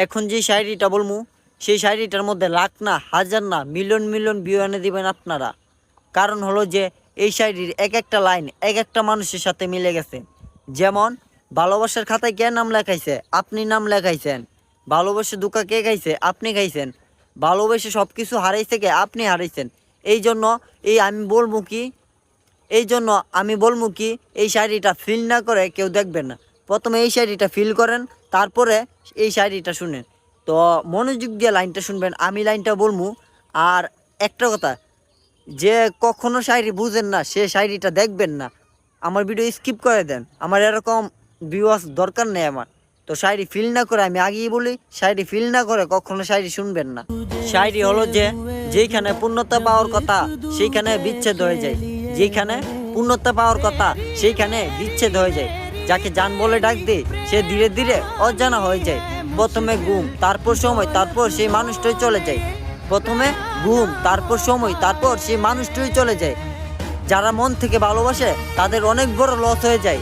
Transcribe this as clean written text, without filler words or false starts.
এখন যে শায়রিটা বলবো সেই শায়রিটার মধ্যে লাখ না হাজার না মিলিয়ন মিলিয়ন ভিউ এনে দিবেন আপনারা। কারণ হলো যে এই শায়রির এক একটা লাইন এক একটা মানুষের সাথে মিলে গেছে। যেমন ভালোবাসার খাতায় কে নাম লেখাইছে? আপনি নাম লেখাইছেন। ভালোবাসা দুঃখা কে খাইছে? আপনি খাইছেন। ভালোবেসে সব কিছু হারাইছে কে? আপনি হারাইছেন। এই জন্য আমি বলবো কি এই শায়রিটা ফিল না করে কেউ দেখবেন না। প্রথমে এই শায়রিটা ফিল করেন, তারপরে এই শায়রিটা শুনেন। তো মনোযোগ দিয়ে লাইনটা শুনবেন, আমি লাইনটা বলবো। আর একটা কথা, যে কখনো শায়রি বুঝেন না সে শায়রিটা দেখবেন না, আমার ভিডিও স্কিপ করে দেন। আমার এরকম ভিউয়ার্স দরকার নেই আমার। তো শায়রি ফিল না করে, আমি আগেই বলি, শায়রি ফিল না করে কখনো শায়রি শুনবেন না। শায়রি হলো যে যেখানে পূর্ণতা পাওয়ার কথা সেইখানে বিচ্ছেদ হয়ে যায়, যেখানে পূর্ণতা পাওয়ার কথা সেইখানে বিচ্ছেদ হয়ে যায়। যাকে জান বলে ডাক দিই সে ধীরে ধীরে অজানা হয়ে যায়। প্রথমে ঘুম, তারপর সময়, তারপর সেই মানুষটাই চলে যায়। প্রথমে ঘুম, তারপর সময়, তারপর সেই মানুষটাই চলে যায়। যারা মন থেকে ভালোবাসে তাদের অনেক বড় লস হয়ে যায়।